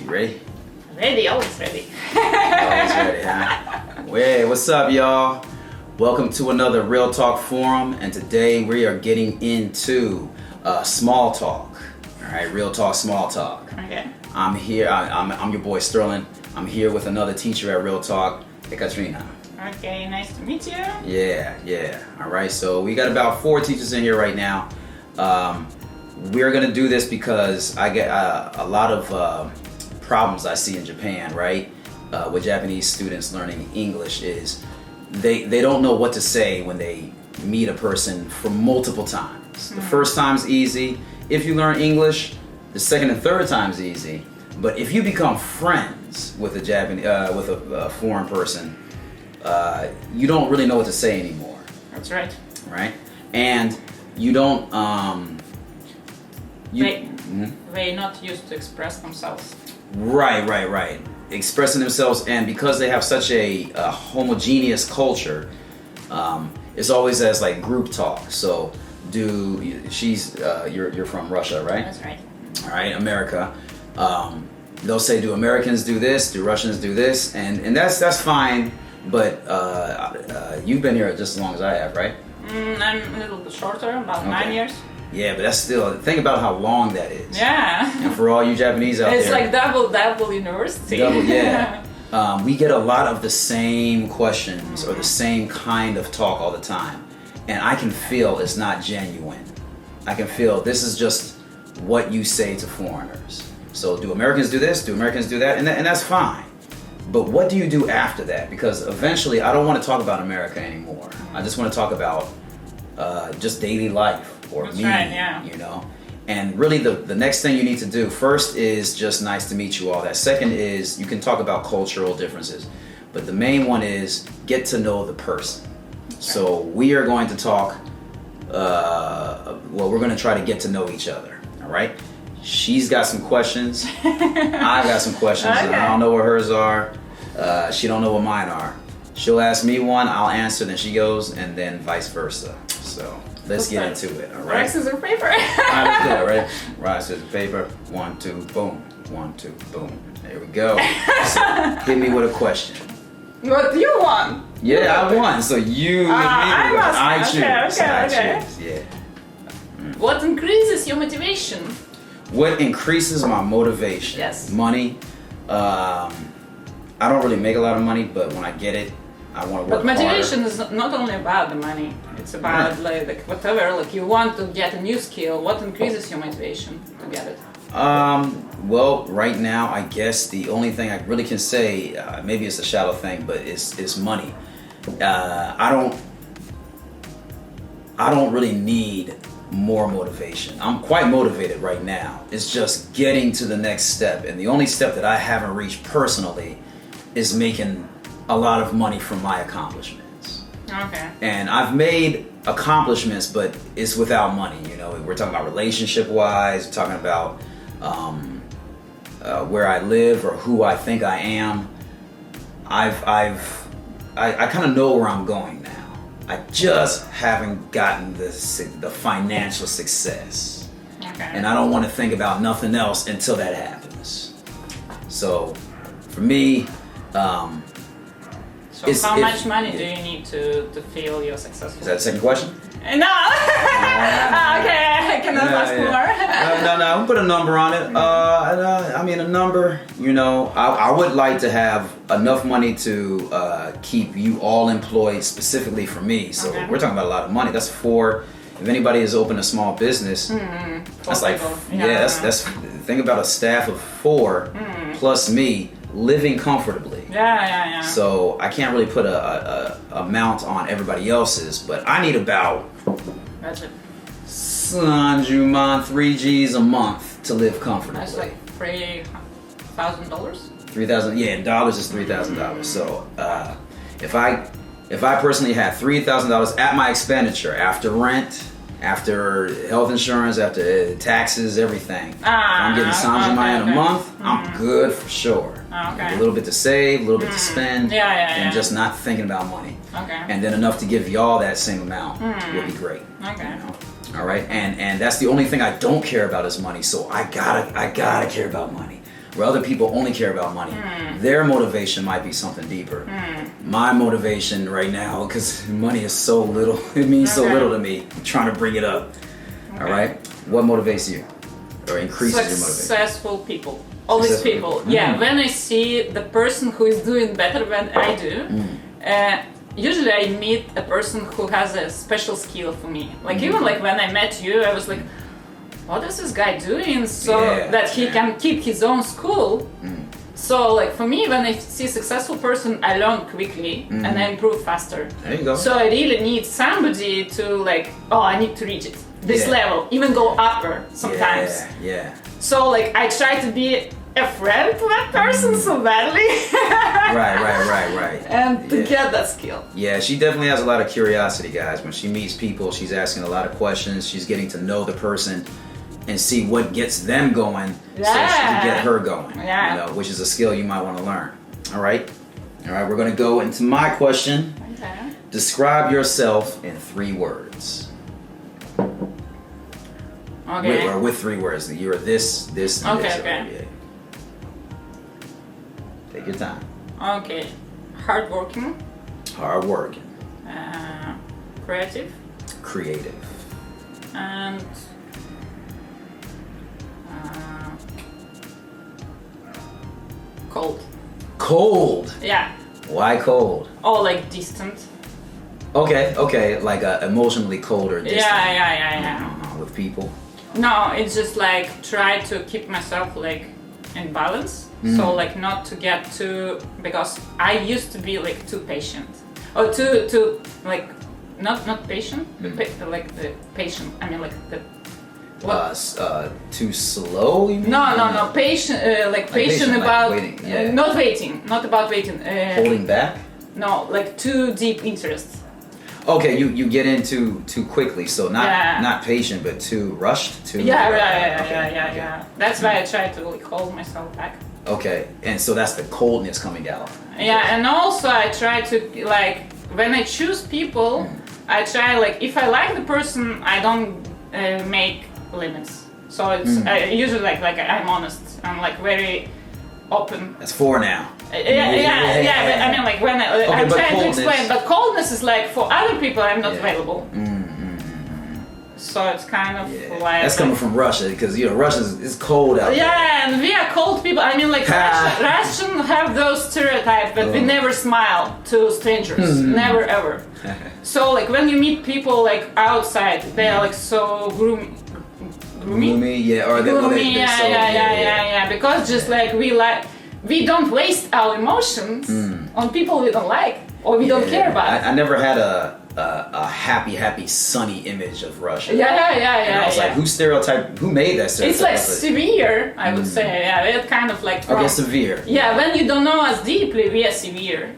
You ready? Ready, always ready. Always ready, huh? Hey, what's up, y'all? Welcome to another Real Talk Forum, and today we are getting into small talk. All right, Real Talk, small talk. Okay. I'm here. I'm your boy Sterling. I'm here with another teacher at Real Talk, Katrina. Okay, nice to meet you. Yeah. All right, so we got about 4 teachers in here right now. We're gonna do this because I get a lot of problems I see in Japan, right? With Japanese students learning English is they don't know what to say when they meet a person for multiple times. The first time's easy. If you learn English, the second and third time's easy. But if you become friends with a foreign person, you don't really know what to say anymore. That's right. Right? And you don't They not used to express themselves. Right. Expressing themselves, and because they have such a homogeneous culture, it's always as like group talk. So, you're from Russia, right? That's right. All right, America. They'll say, do Americans do this? Do Russians do this? And that's fine. But you've been here just as long as I have, right? I'm a little bit shorter, about 9 years. Yeah, but that's still, think about how long that is. Yeah. And for all you Japanese out it's there. It's like double university. Double, yeah. We get a lot of the same questions or the same kind of talk all the time. And I can feel it's not genuine. I can feel this is just what you say to foreigners. So do Americans do this? Do Americans do that? And that's fine. But what do you do after that? Because eventually I don't want to talk about America anymore. I just want to talk about just daily life. Or That's me, right, yeah. You know? And really the next thing you need to do, first is just nice to meet you all. That second is you can talk about cultural differences. But the main one is get to know the person. So we are going to talk, we're going to try to get to know each other, all right? She's got some questions. I've got some questions. Okay. And I don't know what hers are. She don't know what mine are. She'll ask me one, I'll answer, then she goes, and then vice versa. So let's get into it, all right? Rock, scissors, paper. All right, let's do it, ready? Rock, scissors, paper. 1, 2, boom. 1, 2, boom. There we go. So, hit me with a question. What do you want? Yeah, I won. So you hit me I with must. I choose. Okay, So I okay. choose. Yeah. What increases your motivation? What increases my motivation? Yes. Money. I don't really make a lot of money, but when I get it, I want to work But motivation harder. is not only about the money. It's about like whatever. Like you want to get a new skill. What increases your motivation to get it? Well, right now, I guess the only thing I really can say, maybe it's a shallow thing, but it's money. I don't really need more motivation. I'm quite motivated right now. It's just getting to the next step, and the only step that I haven't reached personally is making a lot of money from my accomplishments. Okay. And I've made accomplishments, but it's without money. You know, we're talking about relationship-wise. We're talking about where I live or who I think I am. I kind of know where I'm going now. I just haven't gotten the financial success. Okay. And I don't want to think about nothing else until that happens. So, for me, So how much money do you need to feel you're successful? Is that the second question? No. Okay, I cannot ask more. No. I'll put a number on it. I mean, a number. You know, I would like to have enough money to keep you all employed specifically for me. So Okay. we're talking about a lot of money. That's 4. If anybody has opened a small business, that's like that's think about a staff of 4 plus me living comfortably. Yeah. So I can't really put a amount on everybody else's, but I need about That's it. 3 G's a month to live comfortably. That's like $3,000. 3,000, yeah, in dollars is $3,000. So if I personally had $3,000 at my expenditure after rent, after health insurance, after taxes, everything, I'm getting Sanjimai in a month, I'm good for sure. Okay. A little bit to save, a little bit to spend, Yeah. and just not thinking about money. Okay. And then enough to give y'all that same amount would be great. Okay. You know? All right, and that's the only thing I don't care about is money. So I gotta care about money. where other people only care about money. Their motivation might be something deeper. My motivation right now, because money is so little, it means so little to me. I'm trying to bring it up. All right? What motivates you? Or increases your motivation? Successful people. All these people. Yeah, when I see the person who is doing better than I do, usually I meet a person who has a special skill for me. Like even like when I met you, I was like, what is this guy doing so that he can keep his own school? So like for me, when I see a successful person, I learn quickly and I improve faster. There you go. So I really need somebody to like, oh, I need to reach it. This level, even go upper sometimes. Yeah. So like I try to be a friend to that person so badly. Right. And to get that skill. Yeah, she definitely has a lot of curiosity, guys. When she meets people, she's asking a lot of questions. She's getting to know the person and see what gets them going so she can get her going. Yeah. You know, which is a skill you might want to learn. All right, we're gonna go into my question. Okay. Describe yourself in 3 words. Okay. With 3 words. You're this, and this. Okay. Take your time. Okay. Hardworking. Hardworking. Creative. Creative. And cold. Cold. Yeah. Why cold? Or like distant. Okay. Like emotionally cold or distant. Yeah. With people. No, it's just like try to keep myself like in balance. So like not to get too, because I used to be like too patient or too like not patient, like the patient. I mean like the too slow. You mean? No, patient like patient patient, about like waiting, not about waiting. Holding back. No, like too deep interest. Okay, you get in too quickly, so not patient, but too rushed. Yeah. That's why I try to like hold myself back. Okay, and so that's the coldness coming out. Yeah, and also I try to like when I choose people, I try like if I like the person, I don't make limits. So it's I usually like I'm honest. I'm like very open. That's 4 now. Yeah. But I mean, like when I'm trying to explain, but coldness is like for other people, I'm not available. So it's kind of like that's coming from Russia because Russia is cold out there. Yeah, and we are cold people. I mean, like Russian have those stereotypes, but we never smile to strangers, never ever. So like when you meet people like outside, they are like so gloomy. Because just like we don't waste our emotions on people we don't like or we don't care about. I never had a happy, sunny image of Russia. Yeah. And I was like, who made that stereotype? It's like severe, I would say. Yeah, it's kind of like. Severe. Yeah, when you don't know us deeply, we are severe.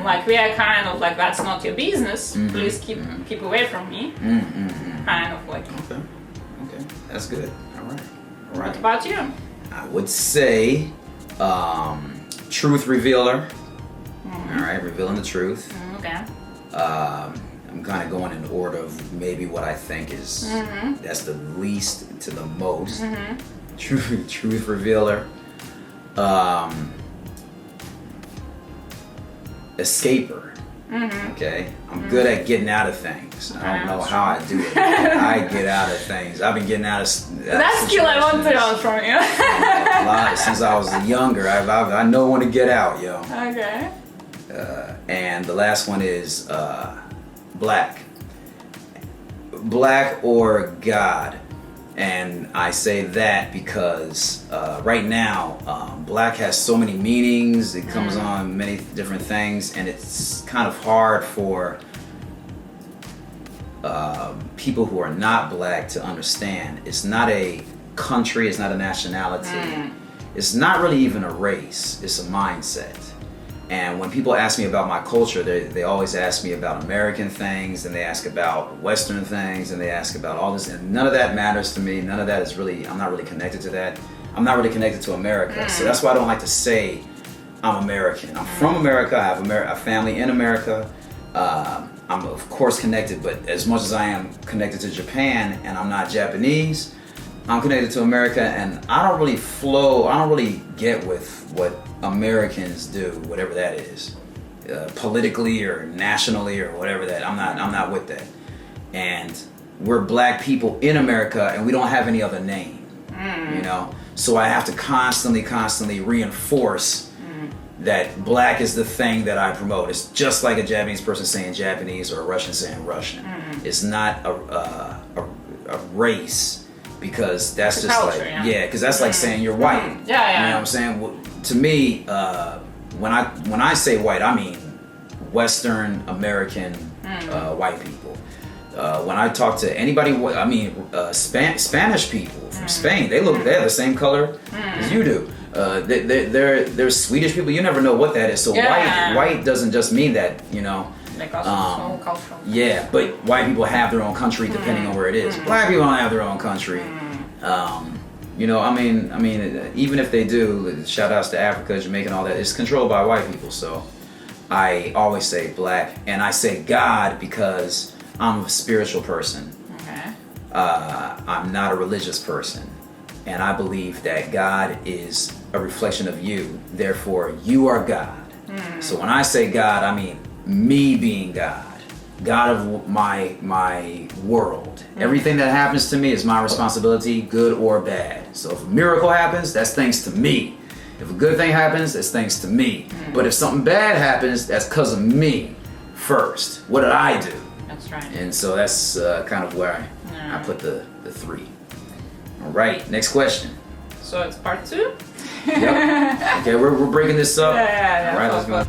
Like we are kind of like, that's not your business. Please keep away from me. Kind of like. Okay, that's good. All right. What about you? I would say, truth revealer. All right, revealing the truth. Okay. I'm kind of going in order of maybe what I think is that's the least to the most. Truth revealer. Escaper. Okay, I'm good at getting out of things. I don't know how I do it. I get out of things. I've been getting out of that skill I want to learn from you. A lot since I was younger. I know when to get out, yo. Okay. And the last one is black or God. And I say that because right now black has so many meanings. It comes on many different things, and it's kind of hard for people who are not black to understand. It's not a country, it's not a nationality, it's not really even a race, it's a mindset. And when people ask me about my culture, they always ask me about American things, and they ask about Western things, and they ask about all this, and none of that matters to me. None of that is really, I'm not really connected to that. I'm not really connected to America. So that's why I don't like to say I'm American. I'm from America, I have a family in America. I'm of course connected, but as much as I am connected to Japan and I'm not Japanese, I'm connected to America, and I don't really get with what Americans do, whatever that is, politically or nationally or whatever that. I'm not with that. And we're black people in America, and we don't have any other name, you know. So I have to constantly reinforce that black is the thing that I promote. It's just like a Japanese person saying Japanese or a Russian saying Russian. It's not a race, because that's It's a just culture, like because that's like saying you're white. Yeah, You know what I'm saying? Well, to me, when I say white, I mean Western American white people. When I talk to anybody, I mean Spanish people from Spain. They're the same color as you do. They're Swedish people. You never know what that is. So white doesn't just mean that, you know. Like also so cultural. Yeah, but white people have their own country depending on where it is. Black people don't have their own country. You know, I mean, even if they do, shout outs to Africa, Jamaica, and all that, it's controlled by white people. So I always say black, and I say God because I'm a spiritual person. Okay. I'm not a religious person, and I believe that God is a reflection of you. Therefore, you are God. So when I say God, I mean me being God of my world. Everything that happens to me is my responsibility, good or bad. So if a miracle happens, that's thanks to me. If a good thing happens, that's thanks to me. But if something bad happens, that's because of me first. What did I do? That's right. And so that's kind of where I put the 3. All right, next question. So it's part 2? Yep. Okay, we're breaking this up. Yeah. All right, let's go.